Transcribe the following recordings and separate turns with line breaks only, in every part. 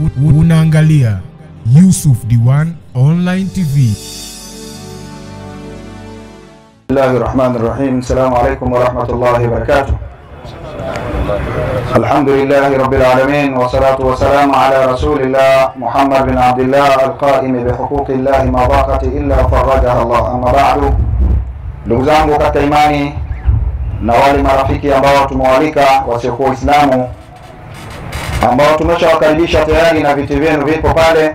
Unaangalia Yusuf Diwan Online TV.
Bismillahirrahmanirrahim. Assalamu alaikum warahmatullahi wabarakatuh. Alhamdulillahi rabbil alamin wa salatu wa salam ala rasulillah Muhammad bin Abdullah al-qaim bi huquqillahi ma baqat illa farrajaha Allah. Amma ba'du, ndugu zangu katika imani na wale marafiki ambao tumewalika wasiokuwa Waislamu ambao tumeshawakaribisha tayari na viti vyenu vipo pale.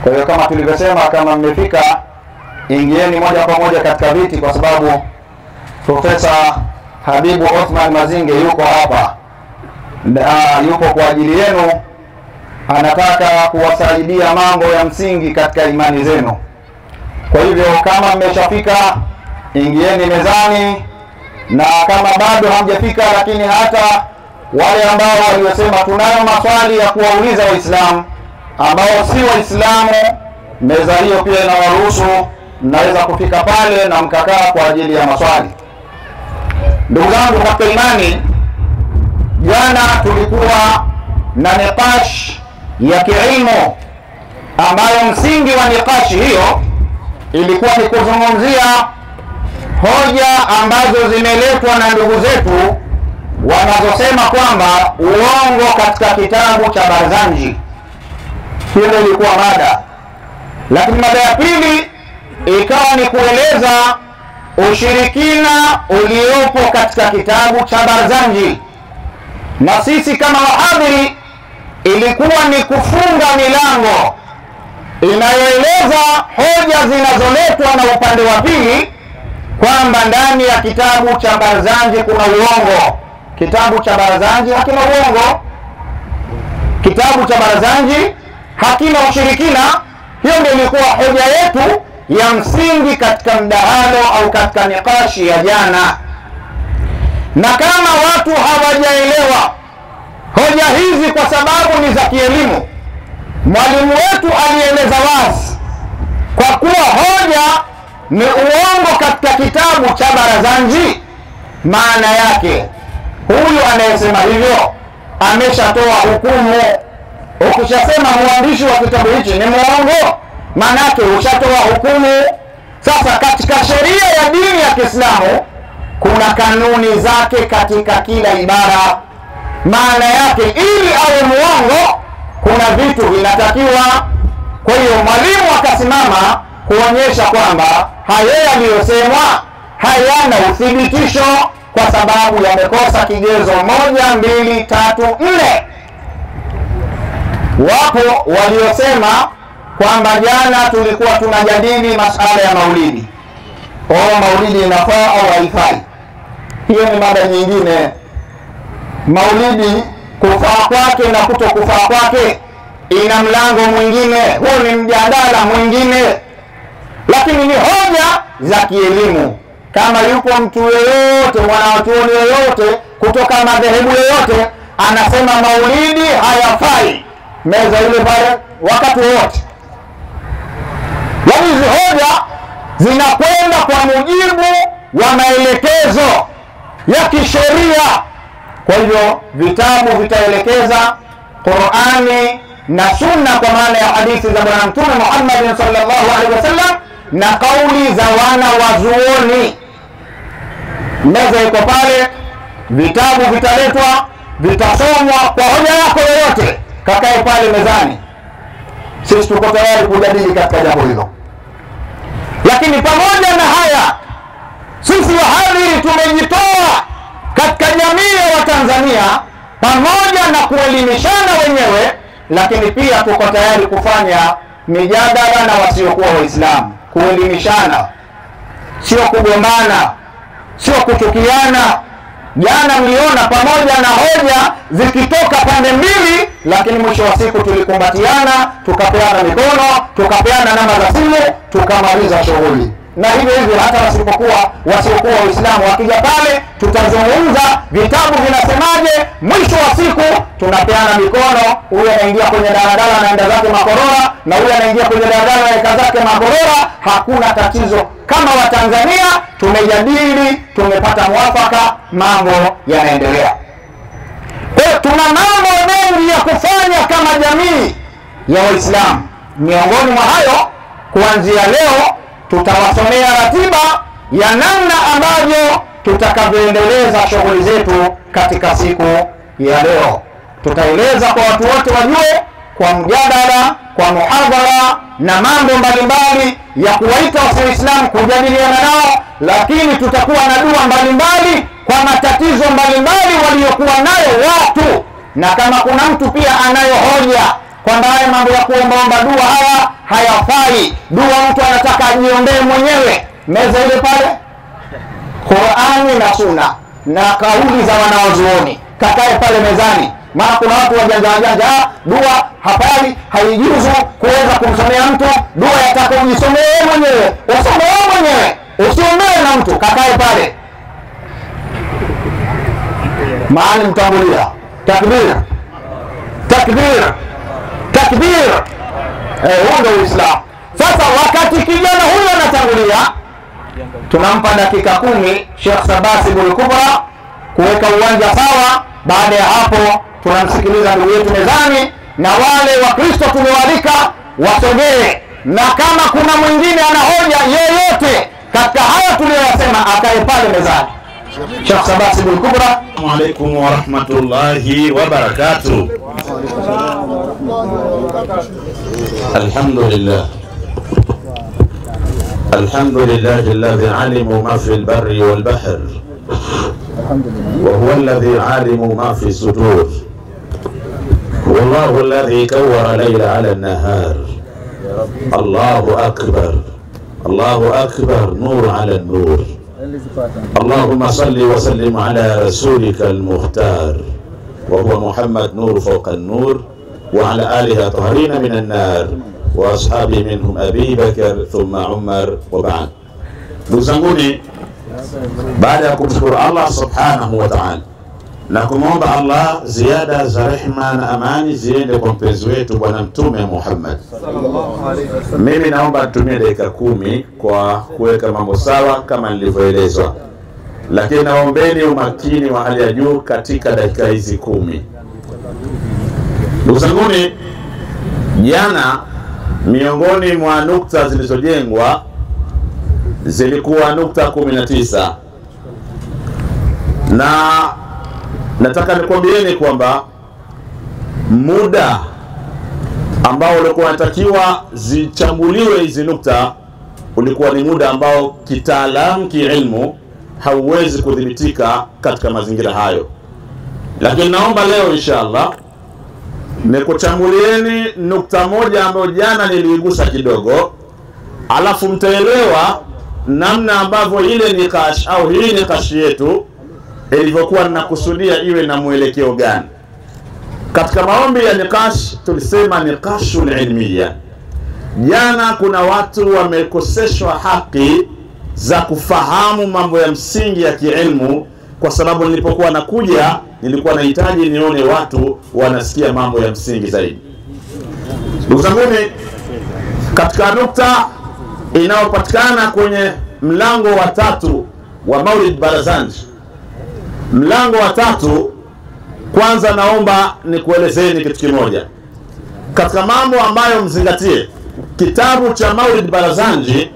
Kwa hiyo kama tulivyosema, kama mmefika, ingieni moja kwa moja katika viti, kwa sababu Profesa Habibu Othman Mazinge yuko hapa na yupo kwa ajili yenu. Anataka kuwasaidia mambo ya msingi katika imani zenu. Kwa hivyo kama mmeshafika, ingieni mezani, na kama bado hamjafika, lakini hata wale ambao waliosema tunayo maswali ya kuwauliza Waislamu ambao si Waislamu, meza hiyo pia inawaruhusu, mnaweza kufika pale na mkakaa kwa ajili ya maswali. Ndugu zangu katika imani, jana tulikuwa na niqash ya kiilmu ambayo msingi wa nikashi hiyo ilikuwa ni kuzungumzia hoja ambazo zimeletwa na ndugu zetu wanazosema kwamba uongo katika kitabu cha Barzanji. Hiyo ilikuwa mada. Lakini mada ya pili ikawa ni kueleza ushirikina uliopo katika kitabu cha Barzanji, na sisi kama wahadhiri ilikuwa ni kufunga milango inayoeleza hoja zinazoletwa na upande wa pili kwamba ndani ya kitabu cha Barzanji kuna uongo. Kitabu cha Barzanji hakina uongo. Kitabu cha Barzanji hakina ushirikina. Hiyo ndio ilikuwa hoja yetu ya msingi katika mdahalo au katika nikashi ya jana. Na kama watu hawajaelewa hoja hizi kwa sababu ni za kielimu, mwalimu wetu alieleza wazi kwa kuwa hoja ni uongo katika kitabu cha Barzanji, maana yake huyu anayesema hivyo ameshatoa hukumu. Ukishasema mwandishi wa kitabu hichi ni muongo, maana yake ushatoa hukumu. Sasa katika sheria ya dini ya Kiislamu kuna kanuni zake katika kila ibara. Maana yake ili awe muongo kuna vitu vinatakiwa. Kwa hiyo mwalimu akasimama kuonyesha kwamba haya yaliyosemwa hayana uthibitisho kwa sababu yamekosa kigezo 1, 2, 3, 4. Wapo waliosema kwamba jana tulikuwa tunajadili masala ya maulidi. Maulidi inafaa au haifai? Hiyo ni mada nyingine. Maulidi kufaa kwake na kutokufaa kwake ina mlango mwingine, huo ni mjadala mwingine. Lakini ni hoja za kielimu. Kama yupo mtu yoyote, mwanachuoni yoyote kutoka madhehebu yoyote anasema maulidi hayafai, meza ile pale wakati wote. Yaani hizi hoja zinakwenda kwa mujibu wa maelekezo ya kisheria. Kwa hivyo vitabu vitaelekeza, Qur'ani na Sunna kwa maana ya hadithi za Bwana Mtume Muhammad sallallahu alaihi wasallam na kauli za wana wazuoni. Meza iko pale, vitabu vitaletwa, vitasomwa kwa hoja yako yoyote, kakae pale mezani. Sisi tuko tayari kujadili katika jambo hilo. Lakini pamoja na haya, sisi wahadhiri tumejitoa katika jamii ya Watanzania pamoja na kuelimishana wenyewe, lakini pia tuko tayari kufanya mijadala na wasiokuwa Waislamu. Kuelimishana, sio kugombana, sio kuchukiana. Jana mliona pamoja na hoja zikitoka pande mbili, lakini mwisho wa siku tulikumbatiana, tukapeana mikono, tukapeana namba za simu, tukamaliza shughuli. Na hivyo hivyo hata wasiokuwa Waislamu wakija pale, tutazungumza vitabu vinasemaje. Mwisho wa siku tunapeana mikono, huyu anaingia kwenye daladala anaenda zake Makorora, na huyu anaingia kwenye daladala anaenda zake Makorora. Hakuna tatizo. Kama Watanzania tumejadili, tumepata mwafaka, mambo yanaendelea. Kwa hiyo tuna mambo mengi ya kufanya kama jamii ya Waislamu. Miongoni mwa hayo, kuanzia leo tutawasomea ratiba ya namna ambavyo tutakavyoendeleza shughuli zetu katika siku ya leo. Tutaeleza kwa watu wote wajue, kwa mjadala, kwa muhadhara na mambo mbalimbali ya kuwaita Waislamu kujadiliana nao, lakini tutakuwa na dua mbalimbali kwa matatizo mbalimbali waliokuwa nayo watu. Na kama kuna mtu pia anayo hoja kwamba haya mambo ya kuombaomba dua haya hayafai, dua mtu anataka ajiombee mwenyewe, meza ile pale, Qur'ani na Sunna na kauli za wanawazuoni, kakae pale mezani. Maana kuna watu wajanja, dua hapali, haijuzu kuweza kumsomea mtu dua, yataka ujisomee mwenyewe, usomee mwenyewe, usiomee na mtu, kakae pale. Maana mtangulia takbir, takbir, takbir. Huo ndio Uislamu. Sasa wakati kijana huyo anatangulia, tunampa dakika 10 Sheikh Sabasi Bul Kubra kuweka uwanja sawa. Baada ya hapo tunamsikiliza ndugu yetu mezani, na wale Wakristo tumewalika wasogee, na kama kuna mwingine ana hoja yeyote katika haya tuliyosema akae pale mezani. Sheikh Sabasi Bul Kubra.
Assalamu alaykum wa rahmatullahi wa barakatuh. Alhamdulillah. Alhamdulillah alladhi alima ma fi al-barri wal-bahr. وهو الذي عالم ما في الصدور. والله الذي كور الليل على النهار. الله أكبر، الله أكبر، نور على النور. اللهم صل وسلم على رسولك المختار، وهو محمد نور فوق النور، وعلى آله طاهرين من النار، وأصحابه منهم أبي بكر ثم عمر وبعد. نزغوني baada ya kumshukuru Allah subhanahu wa ta'ala na kumwomba Allah ziada za rehema na amani ziende kwa mpenzi wetu bwana mtume Muhammad sallallahu alaihi wasallam, mimi naomba tutumie dakika 10 kwa kuweka mambo sawa kama nilivyoelezwa, lakini naombeni umakini wa hali ya juu katika dakika hizi 10. Ndugu zangu, jana miongoni mwa nukta zilizojengwa zilikuwa nukta 19, na nataka nikwambieni kwamba muda ambao ulikuwa unatakiwa zichambuliwe hizi nukta ulikuwa ni muda ambao kitaalamu, kiilmu hauwezi kudhibitika katika mazingira hayo, lakini naomba leo inshallah nikuchambulieni nukta moja ambayo jana niliigusa kidogo, alafu mtaelewa namna ambavyo ile nikash au hii nikash yetu ilivyokuwa ninakusudia iwe na mwelekeo gani. Katika maombi ya nikash tulisema nikashul ilmiya. Jana kuna watu wamekoseshwa haki za kufahamu mambo ya msingi ya kiilmu, kwa sababu nilipokuwa nakuja nilikuwa nahitaji nione watu wanasikia mambo ya msingi zaidi. Ndugu zangu, katika nukta inayopatikana kwenye mlango wa 3 wa Maulid Barazanji, mlango wa 3, kwanza naomba nikuelezeni kitu kimoja katika mambo ambayo mzingatie. Kitabu cha Maulid Barazanji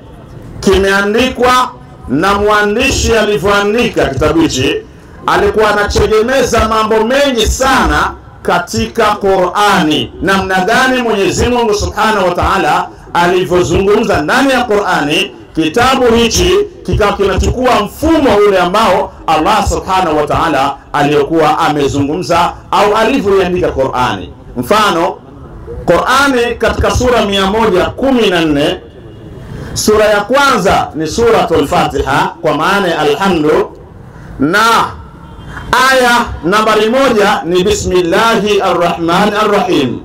kimeandikwa na mwandishi. Alivyoandika kitabu hichi alikuwa anategemeza mambo mengi sana katika Qur'ani, namna gani Mwenyezi Mungu Subhanahu wa Ta'ala alivyozungumza ndani ya Qur'ani. Kitabu hichi kikawa kinachukua mfumo ule ambao Allah Subhanahu wa Ta'ala aliyokuwa amezungumza au alivyoandika Qur'ani. Mfano, Qur'ani katika sura 114, sura ya kwanza ni suratul Fatiha kwa maana ya alhamdu, na aya nambari 1 ni bismillahi arrahmani arrahim.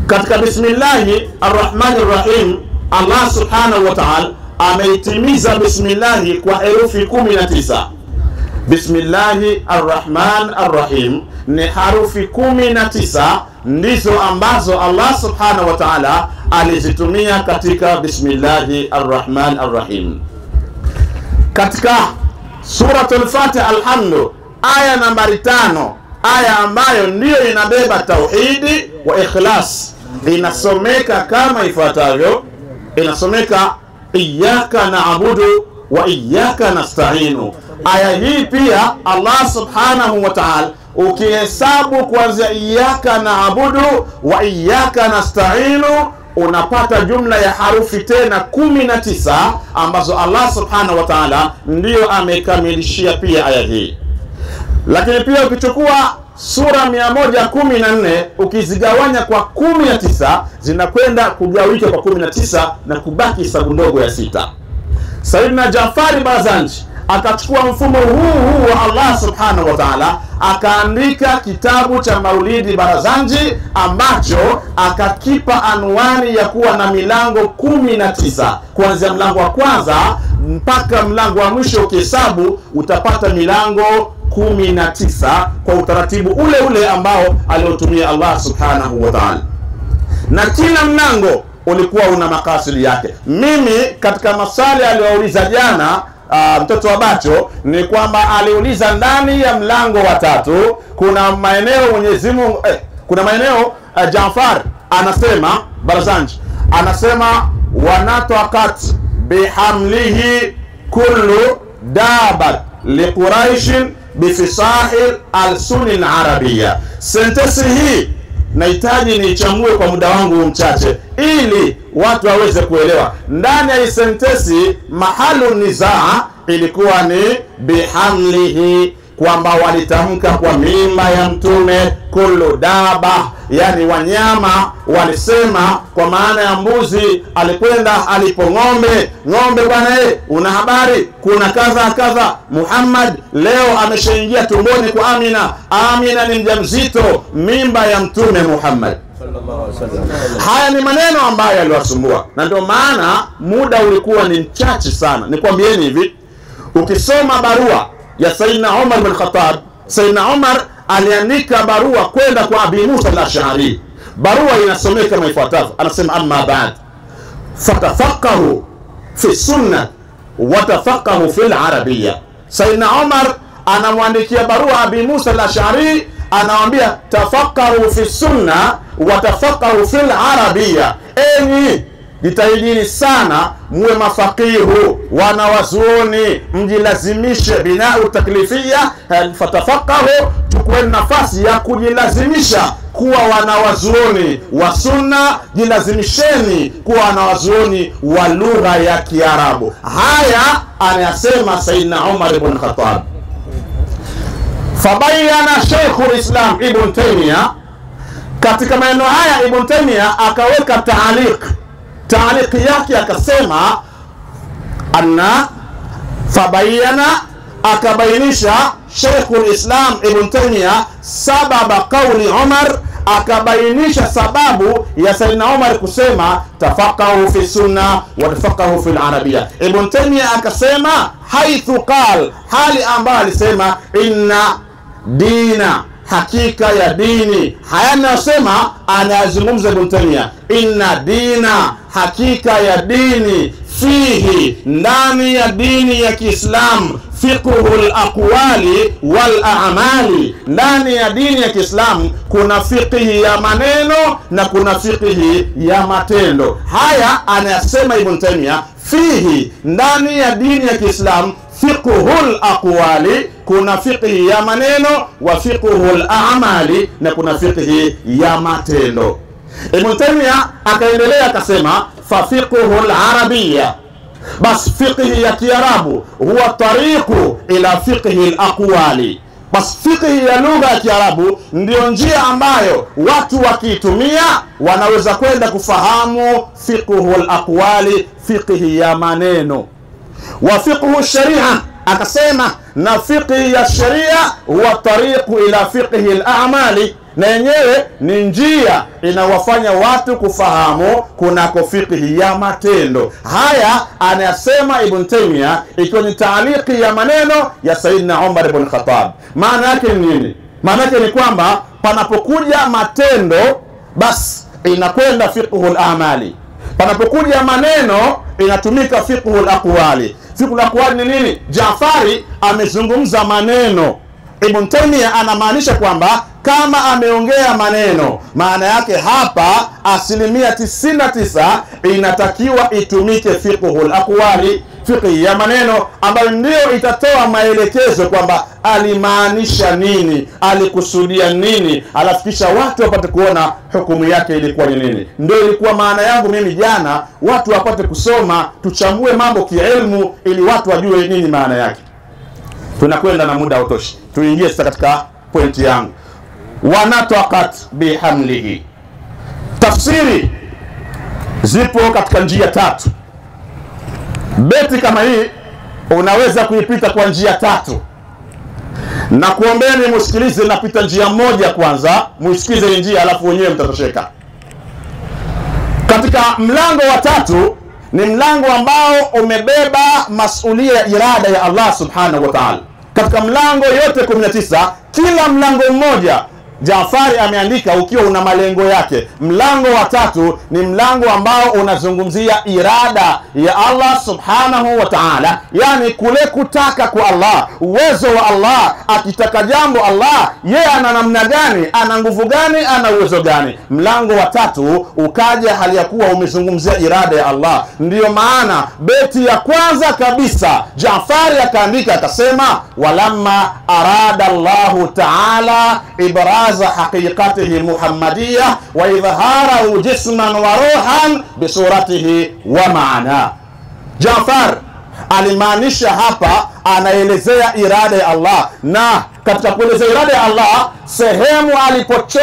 Katika bismillahi arrahmani arrahim Allah Subhanahu wa Ta'ala ameitimiza bismillahi kwa herufi 19. Bismillahi arrahmani arrahim ni harufi 19 ndizo ambazo Allah Subhanahu wa Ta'ala alizitumia katika bismillahi arrahmani arrahim. Katika suratul Fatiha alhamdu, aya nambari 5, aya ambayo ndiyo inabeba tauhidi wa ikhlas. Inasomeka kama ifuatavyo, inasomeka iyyaka na'budu wa iyyaka nasta'inu. Aya hii pia Allah subhanahu wa ta'ala ukihesabu kuanzia iyyaka na'budu wa iyyaka nasta'inu unapata jumla ya harufi tena 19 ambazo Allah subhanahu wa ta'ala ndiyo amekamilishia pia aya hii. Lakini pia ukichukua sura 114 ukizigawanya kwa 19 zinakwenda kugawika kwa 19 na kubaki hesabu ndogo ya 6. Sayyidina Jafari Barzanji akachukua mfumo huu wa Allah subhanahu wa ta'ala akaandika kitabu cha Maulidi Barzanji ambacho akakipa anwani ya kuwa na milango 19. Kuanzia mlango wa kwanza mpaka mlango wa mwisho ukihesabu utapata milango 19 kwa utaratibu ule ule ambao aliotumia Allah subhanahu wa ta'ala, na kila mlango ulikuwa una makasidi yake. Mimi katika maswali aliyouliza jana mtoto wa Bacho ni kwamba aliuliza ndani ya mlango wa 3 kuna maeneo Mwenyezi Mungu kuna maeneo Jafar anasema Barzanji anasema wanataqat bihamlihi kullu dabat liquraishin bifisahil alsunin arabia. Sentensi hii nahitaji nichambue kwa muda wangu mchache ili watu waweze kuelewa. Ndani ya sentensi mahalu nizaa ilikuwa ni bihamlihi, kwamba walitamka kwa mimba ya mtume kullu daba, yani wanyama walisema, kwa maana ya mbuzi alikwenda alipo ng'ombe bwana una habari kuna kadha kadha, Muhammad leo ameshaingia tumboni kwa Amina ni mjamzito, mimba ya mtume Muhammad. Haya ni maneno ambayo yaliwasumbua, na ndio maana muda ulikuwa ni mchache sana. Nikwambieni hivi, ukisoma barua ya Sayyidina Umar bin Khattab, Sayyidina Umar aliandika barua kwenda kwa Abi Musa al-Ash'ari. Barua inasomeka kama ifuatavyo, anasema amma ba'd fatafaqahu fi sunnah wa tafaqahu fil arabiyya. Sayyidina Umar anamwandikia barua Abi Musa al-Ash'ari, anawaambia tafaqahu fi sunnah wa tafaqahu fil arabiyya, enyi jitahidini sana muwe mafaqihu, wanawazuoni, mjilazimishe binau taklifia. Fatafaqahu, chukweni nafasi ya kujilazimisha kuwa wanawazuoni wa sunna, jilazimisheni kuwa wanawazuoni wa lugha ya Kiarabu. Haya anayasema Sayyidina Umar ibn Khattab. Fabayana Sheikhul Islam Ibn Taymiyyah, katika maneno haya Ibn Taymiyyah akaweka taaliki yake akasema anna fabayana, akabainisha Sheikhul Islam Ibn Taymiyyah sababa kauli Umar, akabainisha sababu ya Sayyidina Umar kusema tafaqahu fi sunna wa tafaqahu fil arabia. Ibn Taymiyyah akasema haithu qal, hali ambayo alisema inna dina, hakika ya dini. Haya anasema, anazungumza Ibn Taymiyyah, inna dina, hakika ya dini, fihi, ndani ya dini ya Kiislamu, fiqhul aqwali wal a'mali, ndani ya dini ya Kiislamu kuna fiqhi ya maneno na kuna fiqhi ya matendo. Haya anayasema Ibn Taymiyyah, fihi, ndani ya dini ya Kiislamu, fiqhul aqwali, kuna fiqhi ya maneno, wa fiqhul a'mali, na kuna fiqhi ya matendo. Ibn Taymiyyah akaendelea akasema fa fiqhul arabiyya, bas fiqhi ya Kiarabu, huwa tariqu ila fiqhi al-aqwali, bas fiqhi ya lugha ya Kiarabu ndio njia ambayo watu wakiitumia wanaweza kwenda kufahamu fiqhul aqwali, fiqhi ya maneno. Wa fiqhu sharia, akasema na fiqhi ya sharia huwa tariqu ila fiqhi al-a'mali, na yenyewe ni njia inawafanya watu kufahamu kunako fiqhi ya matendo. Haya anayasema Ibn Taymiyyah ikiwa ni taaliki ya maneno ya Sayyidina Umar ibn Khattab. Maana yake ni nini? Maana yake ni kwamba panapokuja matendo basi inakwenda fiqhul a'mali, panapokuja maneno inatumika fiqhul aqwali. Fiqhul aqwali ni nini? Jafari amezungumza maneno, Ibn Taymiyyah anamaanisha kwamba kama ameongea maneno, maana yake hapa 99% inatakiwa itumike fiqhul aqwali, fiqh ya maneno, ambayo ndio itatoa maelekezo kwamba alimaanisha nini, alikusudia nini, alafu kisha watu wapate kuona hukumu yake ilikuwa ni nini. Ndio ilikuwa maana yangu mimi jana, watu wapate kusoma, tuchambue mambo kielimu ili watu wajue nini maana yake. Tunakwenda na muda hautoshi, tuingie sasa katika pointi yangu. Wanataqat bihamlihi, tafsiri zipo katika njia tatu. Beti kama hii unaweza kuipita kwa njia tatu, na kuombeni musikilize napita njia moja kwanza, muisikize njia alafu wenyewe mtatosheka. Katika mlango wa tatu ni mlango ambao umebeba masulia ya irada ya Allah subhanahu wa ta'ala. Katika mlango yote 19, kila mlango mmoja Jafari ameandika ukiwa una malengo yake. Mlango wa tatu ni mlango ambao unazungumzia irada ya Allah subhanahu wa ta'ala, yani kule kutaka kwa Allah, uwezo wa Allah. Akitaka jambo Allah, yeye ana namna gani, ana nguvu gani, ana uwezo gani. Mlango wa tatu ukaja hali ya kuwa umezungumzia irada ya Allah. Ndiyo maana beti ya kwanza kabisa Jafari akaandika akasema, walamma arada Allahu ta'ala ibraza haqiqatihi muhammadiyah wa idhharahu jisman wa ruhan bisuratihi wa maana. Jafar alimaanisha hapa, anaelezea irada ya Allah, na katika kuelezea irada ya Allah sehemu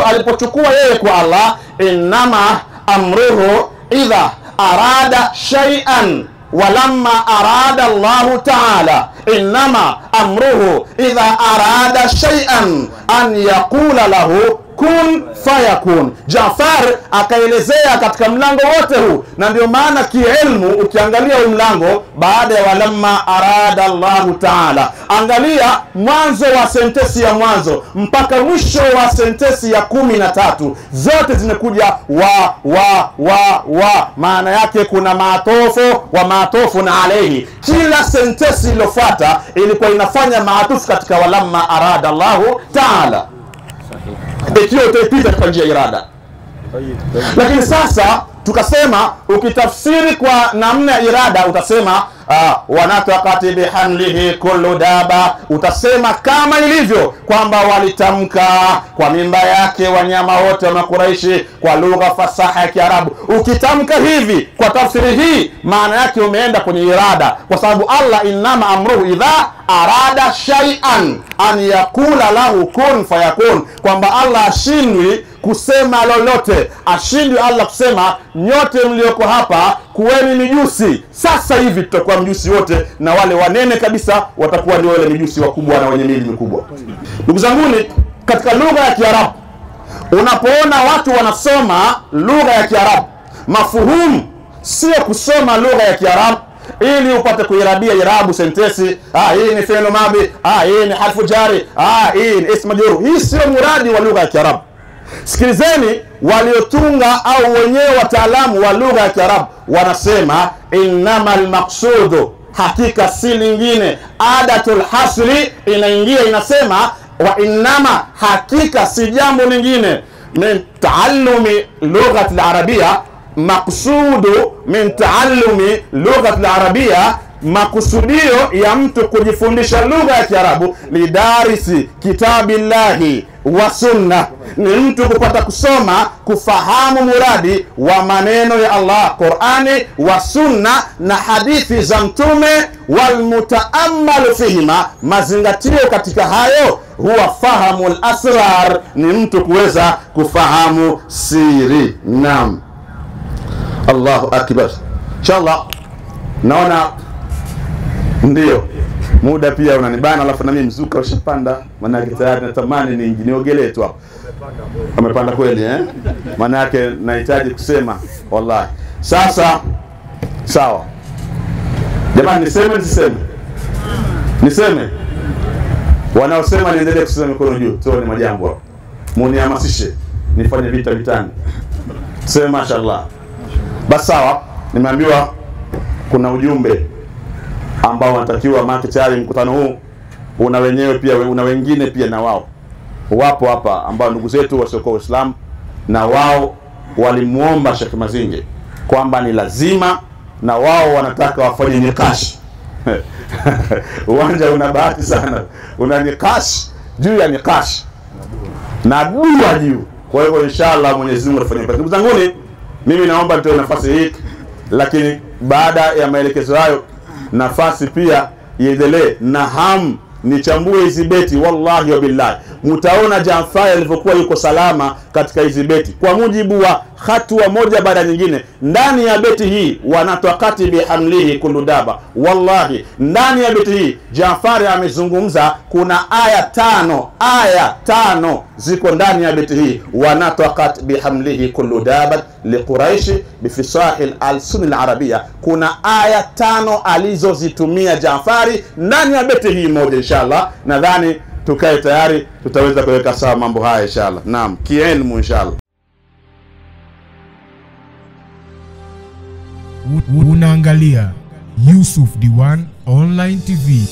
alipochukua yeye kwa Allah, innama amruhu idha arada shay'an walamma arada Allahu ta'ala innama amruhu idha arada shay'an an yaqula lahu kun fayakun. Jafar akaelezea katika mlango wote huu, na ndio maana kielimu ukiangalia huu mlango baada ya walamma arada Allahu ta'ala, angalia mwanzo wa sentensi ya mwanzo mpaka mwisho wa sentensi ya 13, zote zimekuja wa. Maana yake kuna maatofu wa maatofu na alayhi. Kila sentensi iliyofuata ilikuwa inafanya maatufu katika walamma arada Allahu ta'ala, ikiwa utaipita kwa njia irada. Lakini sasa tukasema ukitafsiri kwa namna ya irada utasema wanataqati bihamlihi kullu daba, utasema kama ilivyo kwamba walitamka kwa mimba yake wanyama wote wa Makuraishi kwa lugha fasaha ya Kiarabu. Ukitamka hivi kwa tafsiri hii, maana yake umeenda kwenye irada, kwa sababu Allah innama amruhu idha arada shay'an an yakula lahu kun fayakun, kwamba Allah ashindwi kusema lolote, ashindwi Allah kusema nyote mlioko hapa kuweni mijusi, sasa hivi tutakuwa mjusi wote, na wale wanene kabisa watakuwa ni wale mijusi wakubwa na wenye miili mikubwa. Ndugu zanguni, katika lugha ya Kiarabu unapoona watu wanasoma lugha ya Kiarabu, mafuhumu sio kusoma lugha ya Kiarabu ili upate kuirabia irabu sentensi, hii ni fi'l madhi, hii ni harfu jari, hii ni ismu majrur. Hii sio muradi wa lugha ya Kiarabu. Sikilizeni, waliotunga au wenyewe wataalamu wa lugha ya Kiarabu wanasema innamal maqsudu, hakika si lingine, adatul hasri inaingia inasema wa innama, hakika si jambo lingine, min taallumi lughati al-arabia, maqsudu min taallumi lughati al-arabia, makusudio ya mtu kujifundisha lugha ya Kiarabu, lidarisi kitabillahi wa sunna, ni mtu kupata kusoma kufahamu muradi wa maneno ya Allah Qur'ani wa sunna na hadithi za mtume, wal mutaammalu fihima, mazingatio katika hayo, huwa fahamul asrar, ni mtu kuweza kufahamu siri. Naam, Allahu akbar. Inshallah naona ndio muda pia unanibana, alafu na mimi mzuka ushapanda, maana yake tayari natamani niogelee tu hapo. Amepanda kweli maana yake nahitaji kusema wallahi. Sasa sawa jamani, niseme wanaosema niendelee kusema mikono juu, tuone majambo hapo, munihamasishe nifanye vita vitani, sema mashaallah. Basi sawa, nimeambiwa kuna ujumbe ambao wanatakiwa maki tayari mkutano huu una wenyewe pia, una wengine pia na wao wapo hapa ambao ndugu zetu wasiokuwa Waislamu, na wao walimuomba Sheikh Mazinge kwamba ni lazima na wao wanataka wafanye nikash. Uwanja una bahati sana, una nikash juu ya nikash na dua juu. Kwa hivyo inshallah Mwenyezi Mungu atafanya. Ndugu zangu, mimi naomba nitoe nafasi hii, lakini baada ya maelekezo hayo nafasi pia iendelee na hamu nichambue hizi beti. Wallahi wa billahi mtaona Jaafar alivyokuwa yuko salama katika hizi beti kwa mujibu wa hatua moja baada nyingine. Ndani ya beti hii wanatwakati bihamlihi kullu daba. Wallahi ndani ya beti hii Jaafar amezungumza, kuna aya tano ziko ndani ya beti hii. Wanatwakati bihamlihi kullu daba liquraish bifisahil alsun alarabia. Kuna aya 5 alizozitumia Jaafari ndani ya beti hii moja. Inshallah nadhani tukae tayari, tutaweza kuweka sawa mambo haya inshallah. Naam, kielimu inshallah.
Unaangalia Yusuf Diwan Online TV.